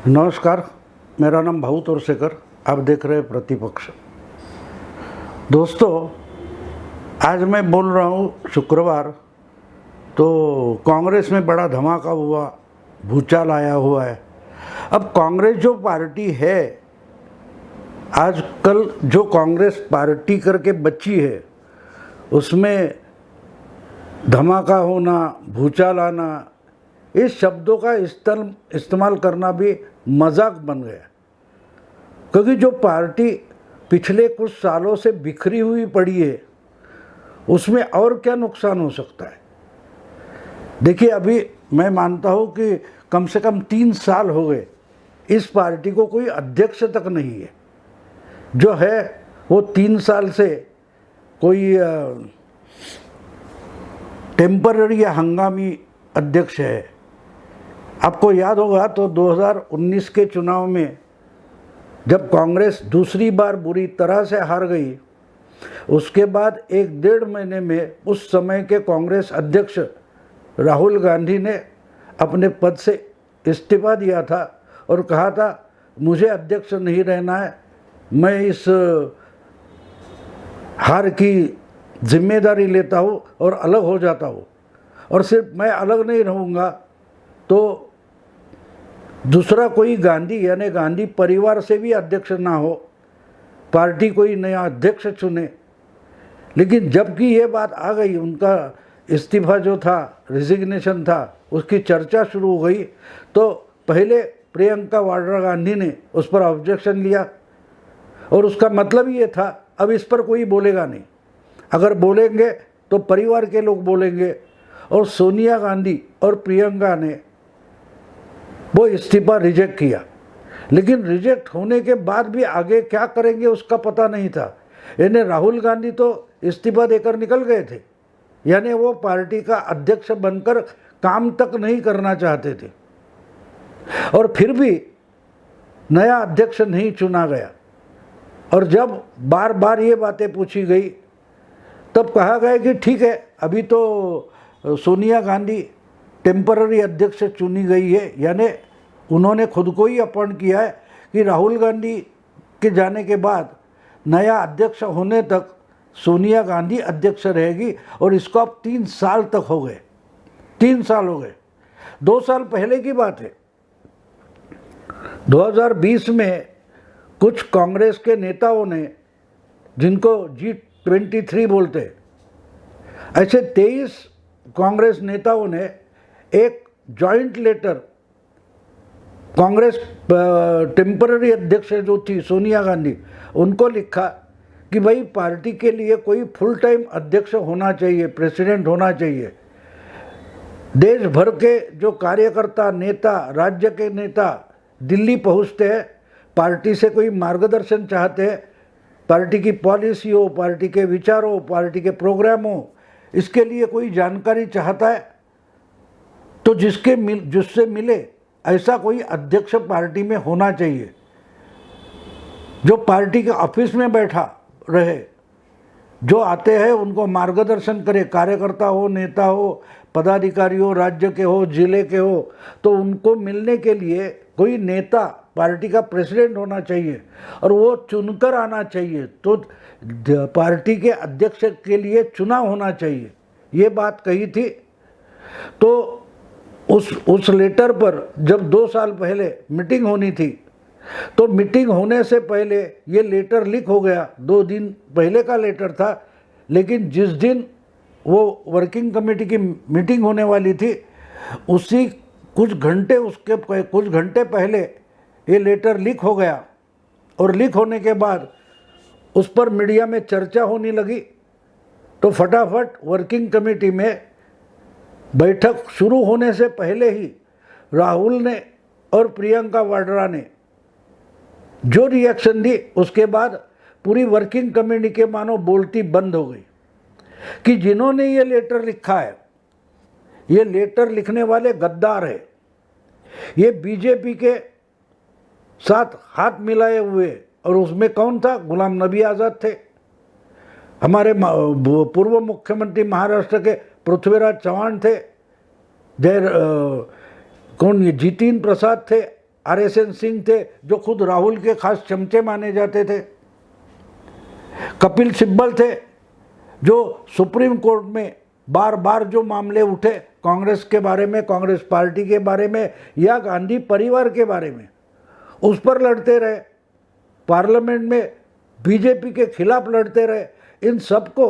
नमस्कार, मेरा नाम भाऊ तोरसेकर। आप देख रहे हैं प्रतिपक्ष। दोस्तों, आज मैं बोल रहा हूँ शुक्रवार, तो कांग्रेस में बड़ा धमाका हुआ, भूचाल आया हुआ है। अब कांग्रेस जो पार्टी है, आजकल जो कांग्रेस पार्टी करके बची है, उसमें धमाका होना, भूचाल आना, इस शब्दों का इस्तेमाल करना भी मजाक बन गया। क्योंकि जो पार्टी पिछले कुछ सालों से बिखरी हुई पड़ी है, उसमें और क्या नुकसान हो सकता है। देखिए, अभी मैं मानता हूँ कि कम से कम 3 साल हो गए इस पार्टी को कोई अध्यक्ष तक नहीं है। जो है वो 3 साल से कोई टेम्पररी या हंगामी अध्यक्ष है। आपको याद होगा तो 2019 के चुनाव में जब कांग्रेस दूसरी बार बुरी तरह से हार गई, उसके बाद 1-1.5 महीने में उस समय के कांग्रेस अध्यक्ष राहुल गांधी ने अपने पद से इस्तीफा दिया था और कहा था, मुझे अध्यक्ष नहीं रहना है, मैं इस हार की जिम्मेदारी लेता हूँ और अलग हो जाता हूँ। और सिर्फ मैं अलग नहीं रहूँगा तो दूसरा कोई गांधी यानी गांधी परिवार से भी अध्यक्ष ना हो, पार्टी कोई नया अध्यक्ष चुने। लेकिन जबकि ये बात आ गई, उनका इस्तीफा जो था, रिजिग्नेशन था, उसकी चर्चा शुरू हो गई, तो पहले प्रियंका वाड्रा गांधी ने उस पर ऑब्जेक्शन लिया और उसका मतलब ये था, अब इस पर कोई बोलेगा नहीं। अगर बोलेंगे तो परिवार के लोग बोलेंगे। और सोनिया गांधी और प्रियंका ने वो इस्तीफा रिजेक्ट किया। लेकिन रिजेक्ट होने के बाद भी आगे क्या करेंगे उसका पता नहीं था। यानी राहुल गांधी तो इस्तीफा देकर निकल गए थे, यानी वो पार्टी का अध्यक्ष बनकर काम तक नहीं करना चाहते थे। और फिर भी नया अध्यक्ष नहीं चुना गया। और जब बार बार ये बातें पूछी गई, तब कहा गया कि ठीक है, अभी तो सोनिया गांधी टेम्पररी अध्यक्ष चुनी गई है, यानी उन्होंने खुद को ही अपॉइंट किया है कि राहुल गांधी के जाने के बाद नया अध्यक्ष होने तक सोनिया गांधी अध्यक्ष रहेगी। और इसको अब 3 साल तक हो गए, 3 साल हो गए। 2 साल पहले की बात है, 2020 में कुछ कांग्रेस के नेताओं ने, जिनको G23 बोलते, ऐसे 23 कांग्रेस नेताओं ने एक जॉइंट लेटर कांग्रेस टेम्पररी अध्यक्ष जो थी सोनिया गांधी, उनको लिखा कि भाई पार्टी के लिए कोई फुल टाइम अध्यक्ष होना चाहिए, प्रेसिडेंट होना चाहिए। देश भर के जो कार्यकर्ता, नेता, राज्य के नेता दिल्ली पहुंचते हैं, पार्टी से कोई मार्गदर्शन चाहते हैं, पार्टी की पॉलिसी हो, पार्टी के विचार हो, पार्टी के प्रोग्राम हो, इसके लिए कोई जानकारी चाहता है, तो जिससे मिले ऐसा कोई अध्यक्ष पार्टी में होना चाहिए, जो पार्टी के ऑफिस में बैठा रहे, जो आते हैं उनको मार्गदर्शन करे, कार्यकर्ता हो, नेता हो, पदाधिकारी हो, राज्य के हो, जिले के हो, तो उनको मिलने के लिए कोई नेता पार्टी का प्रेसिडेंट होना चाहिए और वो चुनकर आना चाहिए। तो पार्टी के अध्यक्ष के लिए चुनाव होना चाहिए, ये बात कही थी। तो उस लेटर पर जब 2 साल पहले मीटिंग होनी थी, तो मीटिंग होने से पहले ये लेटर लीक हो गया। 2 दिन पहले का लेटर था, लेकिन जिस दिन वो वर्किंग कमेटी की मीटिंग होने वाली थी, उसी कुछ घंटे पहले ये लेटर लीक हो गया। और लीक होने के बाद उस पर मीडिया में चर्चा होने लगी, तो फटाफट वर्किंग कमेटी में बैठक शुरू होने से पहले ही राहुल ने और प्रियंका वाड्रा ने जो रिएक्शन दी, उसके बाद पूरी वर्किंग कमेटी के मानो बोलती बंद हो गई कि जिन्होंने ये लेटर लिखा है, ये लेटर लिखने वाले गद्दार है, ये बीजेपी के साथ हाथ मिलाए हुए। और उसमें कौन था? गुलाम नबी आज़ाद थे, हमारे पूर्व मुख्यमंत्री महाराष्ट्र के पृथ्वीराज चौहान थे, कौन ये जितिन प्रसाद थे, RSN सिंह थे जो खुद राहुल के खास चमचे माने जाते थे, कपिल सिब्बल थे जो सुप्रीम कोर्ट में बार बार जो मामले उठे कांग्रेस के बारे में, कांग्रेस पार्टी के बारे में या गांधी परिवार के बारे में, उस पर लड़ते रहे, पार्लियामेंट में बीजेपी के खिलाफ लड़ते रहे। इन सबको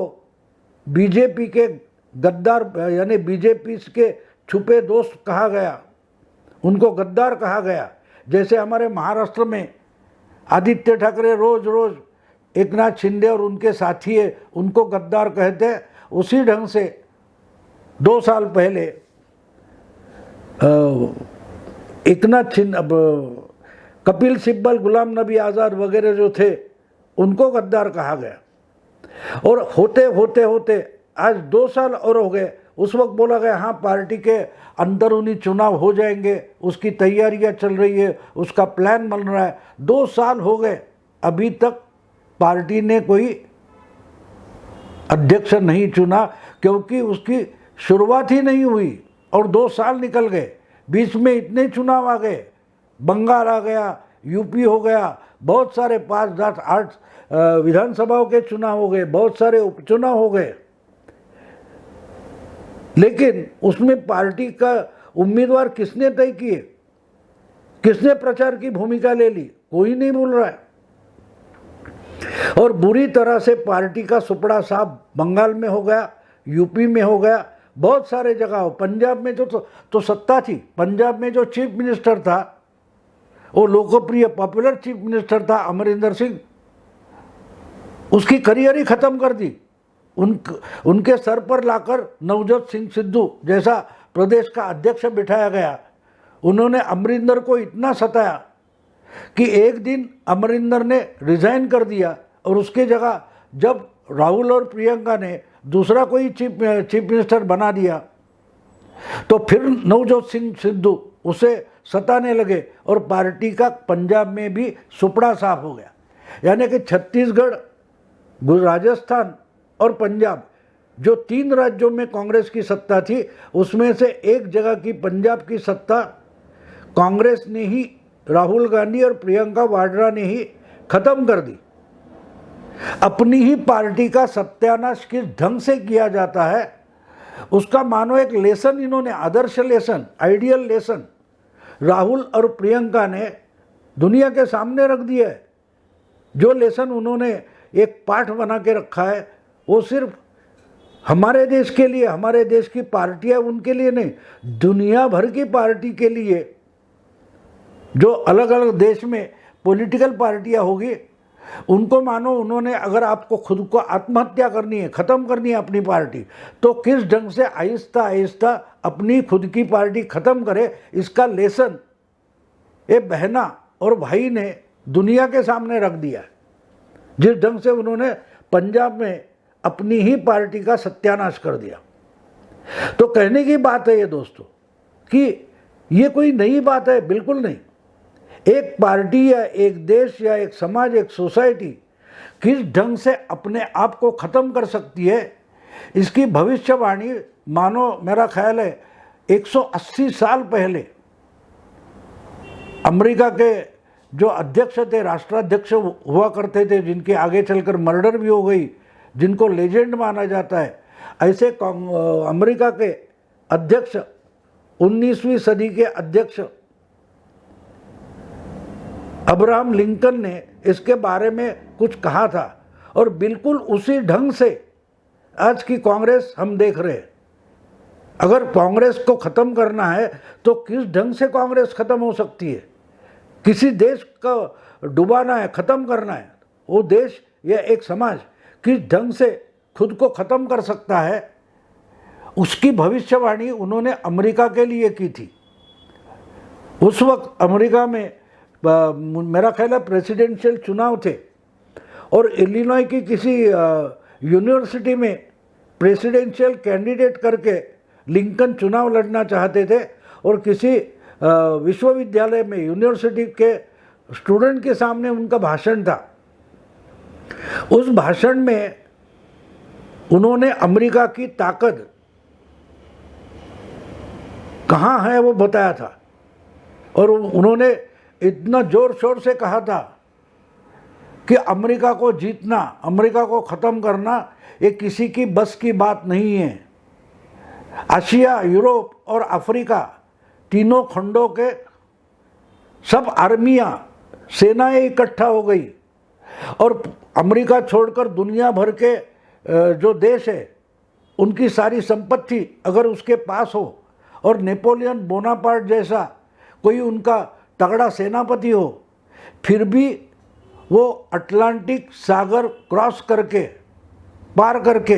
बीजेपी के गद्दार यानी बीजेपी के छुपे दोस्त कहा गया, उनको गद्दार कहा गया। जैसे हमारे महाराष्ट्र में आदित्य ठाकरे रोज रोज एक नाथ शिंदे और उनके साथी है उनको गद्दार कहते हैं, उसी ढंग से 2 साल पहले एक नाथ शिंदे, कपिल सिब्बल, गुलाम नबी आज़ाद वगैरह जो थे उनको गद्दार कहा गया। और होते होते होते आज 2 साल और हो गए। उस वक्त बोला गया हाँ पार्टी के अंदरूनी चुनाव हो जाएंगे, उसकी तैयारियां चल रही है, उसका प्लान बन रहा है। 2 साल हो गए, अभी तक पार्टी ने कोई अध्यक्ष नहीं चुना, क्योंकि उसकी शुरुआत ही नहीं हुई और 2 साल निकल गए। बीच में इतने चुनाव आ गए, बंगाल आ गया, यूपी हो गया, बहुत सारे 5, 10, 8 विधानसभाओं के चुनाव हो गए, बहुत सारे उपचुनाव हो गए, लेकिन उसमें पार्टी का उम्मीदवार किसने तय किए, किसने प्रचार की भूमिका ले ली, कोई नहीं बोल रहा है। और बुरी तरह से पार्टी का सुपड़ा साफ बंगाल में हो गया, यूपी में हो गया, बहुत सारे जगह हो। पंजाब में तो सत्ता थी, पंजाब में जो चीफ मिनिस्टर था वो लोकप्रिय पॉपुलर चीफ मिनिस्टर था अमरिंदर सिंह, उसकी करियर ही खत्म कर दी। उनके सर पर लाकर नवजोत सिंह सिद्धू जैसा प्रदेश का अध्यक्ष बिठाया गया। उन्होंने अमरिंदर को इतना सताया कि एक दिन अमरिंदर ने रिजाइन कर दिया और उसके जगह जब राहुल और प्रियंका ने दूसरा कोई चीफ मिनिस्टर बना दिया तो फिर नवजोत सिंह सिद्धू उसे सताने लगे और पार्टी का पंजाब में भी सुपड़ा साफ हो गया। यानी कि छत्तीसगढ़, राजस्थान और पंजाब जो 3 राज्यों में कांग्रेस की सत्ता थी, उसमें से एक जगह की पंजाब की सत्ता कांग्रेस ने ही, राहुल गांधी और प्रियंका वाड्रा ने ही खत्म कर दी। अपनी ही पार्टी का सत्यानाश किस ढंग से किया जाता है उसका मानो एक लेसन इन्होंने, आदर्श लेसन, आइडियल लेसन राहुल और प्रियंका ने दुनिया के सामने रख दिया है। जो लेसन उन्होंने एक पाठ बना के रखा है वो सिर्फ हमारे देश के लिए, हमारे देश की पार्टियां उनके लिए नहीं, दुनिया भर की पार्टी के लिए, जो अलग अलग देश में पॉलिटिकल पार्टियां होगी उनको मानो उन्होंने, अगर आपको खुद को आत्महत्या करनी है, ख़त्म करनी है अपनी पार्टी, तो किस ढंग से आहिस्ता आहिस्ता अपनी खुद की पार्टी ख़त्म करे, इसका लेसन ये बहना और भाई ने दुनिया के सामने रख दिया। जिस ढंग से उन्होंने पंजाब में अपनी ही पार्टी का सत्यानाश कर दिया। तो कहने की बात है ये दोस्तों कि ये कोई नई बात है, बिल्कुल नहीं। एक पार्टी या एक देश या एक समाज, एक सोसाइटी किस ढंग से अपने आप को ख़त्म कर सकती है, इसकी भविष्यवाणी मानो मेरा ख्याल है 180 साल पहले अमेरिका के जो अध्यक्ष थे, राष्ट्राध्यक्ष हुआ करते थे, जिनके आगे चलकर मर्डर भी हो गई, जिनको लेजेंड माना जाता है, ऐसे अमेरिका के अध्यक्ष, 19वीं सदी के अध्यक्ष अब्राहम लिंकन ने इसके बारे में कुछ कहा था और बिल्कुल उसी ढंग से आज की कांग्रेस हम देख रहे हैं। अगर कांग्रेस को ख़त्म करना है तो किस ढंग से कांग्रेस ख़त्म हो सकती है? किसी देश को डुबाना है, ख़त्म करना है, वो देश या एक समाज किस ढंग से खुद को ख़त्म कर सकता है, उसकी भविष्यवाणी उन्होंने अमेरिका के लिए की थी। उस वक्त अमेरिका में मेरा ख्याल है प्रेसिडेंशियल चुनाव थे और इलिनॉय की किसी यूनिवर्सिटी में प्रेसिडेंशियल कैंडिडेट करके लिंकन चुनाव लड़ना चाहते थे और किसी विश्वविद्यालय में, यूनिवर्सिटी के स्टूडेंट के सामने उनका भाषण था। उस भाषण में उन्होंने अमेरिका की ताकत कहाँ है वो बताया था और उन्होंने इतना जोर शोर से कहा था कि अमेरिका को जीतना, अमेरिका को ख़त्म करना ये किसी की बस की बात नहीं है। एशिया, यूरोप और अफ्रीका तीनों खंडों के सब आर्मियाँ, सेनाएं इकट्ठा हो गई और अमेरिका छोड़कर दुनिया भर के जो देश है उनकी सारी संपत्ति अगर उसके पास हो और नेपोलियन बोनापार्ट जैसा कोई उनका तगड़ा सेनापति हो, फिर भी वो अटलांटिक सागर क्रॉस करके, पार करके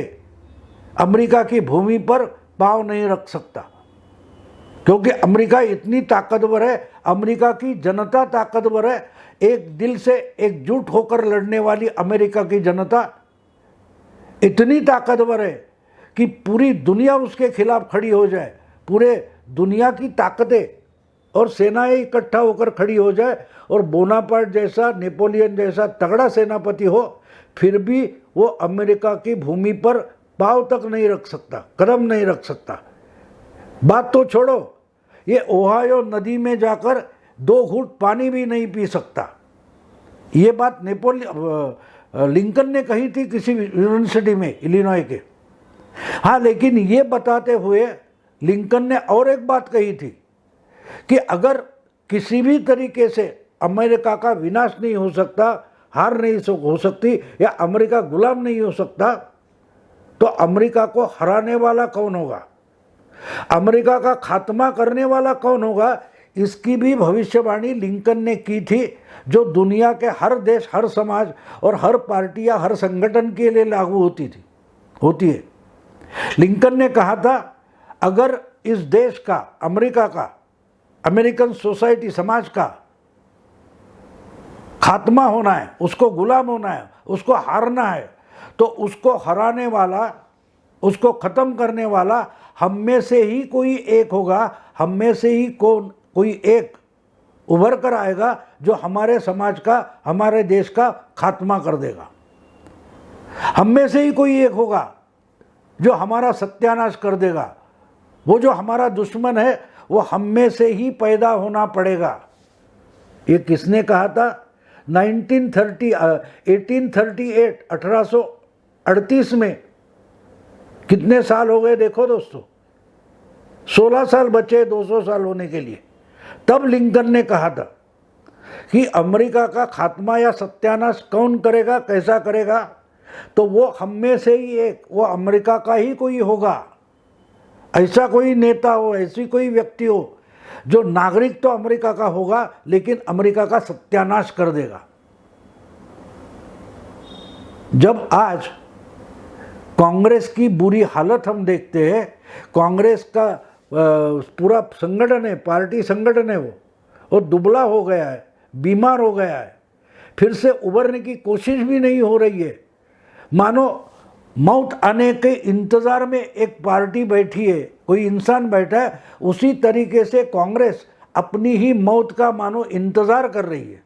अमेरिका की भूमि पर पाँव नहीं रख सकता, क्योंकि अमेरिका इतनी ताकतवर है, अमेरिका की जनता ताकतवर है। एक दिल से एकजुट होकर लड़ने वाली अमेरिका की जनता इतनी ताकतवर है कि पूरी दुनिया उसके खिलाफ खड़ी हो जाए, पूरे दुनिया की ताकतें और सेनाएं इकट्ठा होकर खड़ी हो जाए और बोनापार्ट जैसा, नेपोलियन जैसा तगड़ा सेनापति हो, फिर भी वो अमेरिका की भूमि पर पाँव तक नहीं रख सकता, कदम नहीं रख सकता। बात तो छोड़ो, ये ओहायो नदी में जाकर 2 घूंट पानी भी नहीं पी सकता। ये बात लिंकन ने कही थी किसी यूनिवर्सिटी में, इलिनॉय के। हाँ, लेकिन ये बताते हुए लिंकन ने और एक बात कही थी कि अगर किसी भी तरीके से अमेरिका का विनाश नहीं हो सकता, हार नहीं हो सकती या अमेरिका गुलाम नहीं हो सकता, तो अमेरिका को हराने वाला कौन होगा, अमेरिका का खात्मा करने वाला कौन होगा, इसकी भी भविष्यवाणी लिंकन ने की थी, जो दुनिया के हर देश, हर समाज और हर पार्टी या हर संगठन के लिए लागू होती है। लिंकन ने कहा था, अगर इस देश का, अमेरिका का, अमेरिकन सोसाइटी, समाज का खात्मा होना है, उसको गुलाम होना है, उसको हारना है, तो उसको हराने वाला, उसको ख़त्म करने वाला हम में से ही कोई एक होगा, हम में से ही कोई एक उभर कर आएगा जो हमारे समाज का, हमारे देश का खात्मा कर देगा। हम में से ही कोई एक होगा जो हमारा सत्यानाश कर देगा। वो जो हमारा दुश्मन है वो हम में से ही पैदा होना पड़ेगा। ये किसने कहा था? 1838 में। कितने साल हो गए देखो दोस्तों, 16 साल बचे 200 साल होने के लिए। तब लिंकन ने कहा था कि अमेरिका का खात्मा या सत्यानाश कौन करेगा, कैसा करेगा, तो वो हम में से ही एक, वो अमेरिका का ही कोई होगा। ऐसा कोई नेता हो, ऐसी कोई व्यक्ति हो जो नागरिक तो अमेरिका का होगा लेकिन अमेरिका का सत्यानाश कर देगा। जब आज कांग्रेस की बुरी हालत हम देखते हैं, कांग्रेस का पूरा संगठन है, पार्टी संगठन है, वो दुबला हो गया है, बीमार हो गया है, फिर से उभरने की कोशिश भी नहीं हो रही है। मानो मौत आने के इंतज़ार में एक पार्टी बैठी है, कोई इंसान बैठा है, उसी तरीके से कांग्रेस अपनी ही मौत का मानो इंतज़ार कर रही है।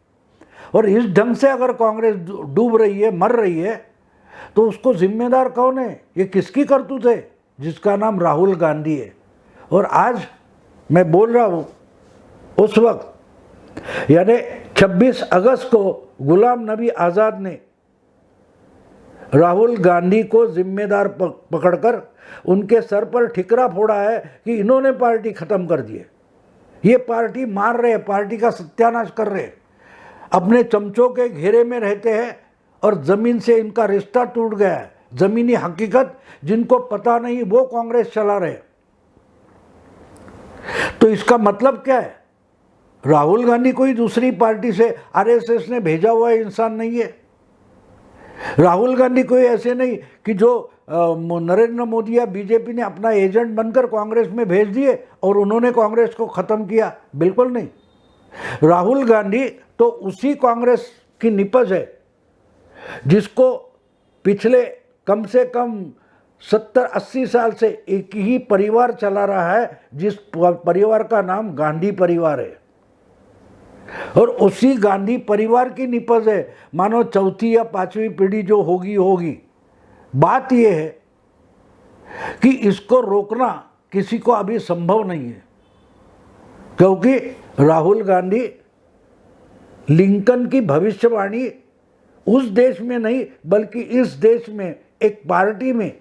और इस ढंग से अगर कांग्रेस डूब रही है, मर रही है, तो उसको जिम्मेदार कौन है? ये किसकी करतूत है? जिसका नाम राहुल गांधी है। और आज मैं बोल रहा हूँ, उस वक्त यानी 26 अगस्त को गुलाम नबी आज़ाद ने राहुल गांधी को जिम्मेदार पकड़कर उनके सर पर ठिकरा फोड़ा है कि इन्होंने पार्टी ख़त्म कर दी है, ये पार्टी मार रहे हैं, पार्टी का सत्यानाश कर रहे हैं, अपने चमचों के घेरे में रहते हैं और ज़मीन से इनका रिश्ता टूट गया है। ज़मीनी हकीकत जिनको पता नहीं वो कांग्रेस चला रहे। तो इसका मतलब क्या है? राहुल गांधी कोई दूसरी पार्टी से आरएसएस ने भेजा हुआ इंसान नहीं है। राहुल गांधी कोई ऐसे नहीं कि जो नरेंद्र मोदी या बीजेपी ने अपना एजेंट बनकर कांग्रेस में भेज दिए और उन्होंने कांग्रेस को ख़त्म किया। बिल्कुल नहीं। राहुल गांधी तो उसी कांग्रेस की निपज है जिसको पिछले कम से कम 70-80 साल से एक ही परिवार चला रहा है, जिस परिवार का नाम गांधी परिवार है। और उसी गांधी परिवार की निपज है, मानो चौथी या पांचवी पीढ़ी जो होगी। बात यह है कि इसको रोकना किसी को अभी संभव नहीं है, क्योंकि राहुल गांधी लिंकन की भविष्यवाणी उस देश में नहीं बल्कि इस देश में एक पार्टी में,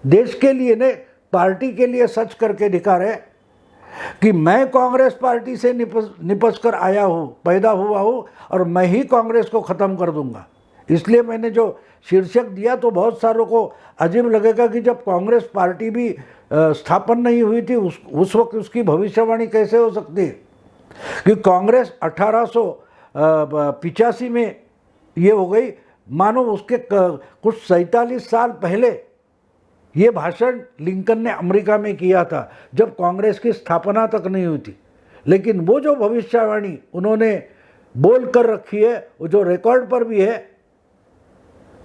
देश के लिए नहीं पार्टी के लिए सच करके दिखा रहे कि मैं कांग्रेस पार्टी से निपस कर आया हूँ, पैदा हुआ हूँ और मैं ही कांग्रेस को ख़त्म कर दूंगा। इसलिए मैंने जो शीर्षक दिया तो बहुत सारों को अजीब लगेगा कि जब कांग्रेस पार्टी भी स्थापन नहीं हुई थी उस वक्त उसकी भविष्यवाणी कैसे हो सकती है, कि कांग्रेस 1885 में ये हो गई। मानो उसके कुछ 47 साल पहले ये भाषण लिंकन ने अमेरिका में किया था जब कांग्रेस की स्थापना तक नहीं हुई थी। लेकिन वो जो भविष्यवाणी उन्होंने बोल कर रखी है, वो जो रिकॉर्ड पर भी है,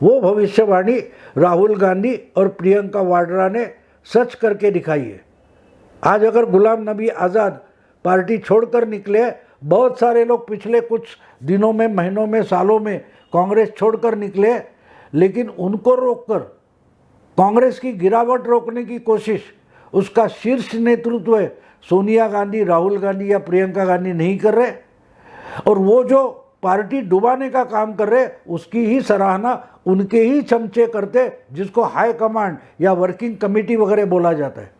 वो भविष्यवाणी राहुल गांधी और प्रियंका वाड्रा ने सच करके दिखाई है। आज अगर गुलाम नबी आज़ाद पार्टी छोड़कर निकले, बहुत सारे लोग पिछले कुछ दिनों में, महीनों में, सालों में कांग्रेस छोड़कर निकले, लेकिन उनको रोककर कांग्रेस की गिरावट रोकने की कोशिश उसका शीर्ष नेतृत्व है सोनिया गांधी, राहुल गांधी या प्रियंका गांधी नहीं कर रहे, और वो जो पार्टी डुबाने का काम कर रहे उसकी ही सराहना उनके ही चमचे करते, जिसको हाई कमांड या वर्किंग कमेटी वगैरह बोला जाता है।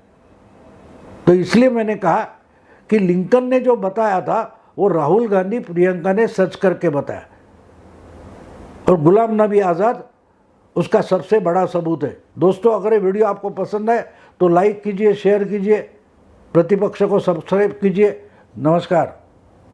तो इसलिए मैंने कहा कि लिंकन ने जो बताया था वो राहुल गांधी, प्रियंका ने सच करके बताया, और गुलाम नबी आज़ाद उसका सबसे बड़ा सबूत है। दोस्तों, अगर ये वीडियो आपको पसंद है तो लाइक कीजिए, शेयर कीजिए, प्रतिपक्ष को सब्सक्राइब कीजिए। नमस्कार।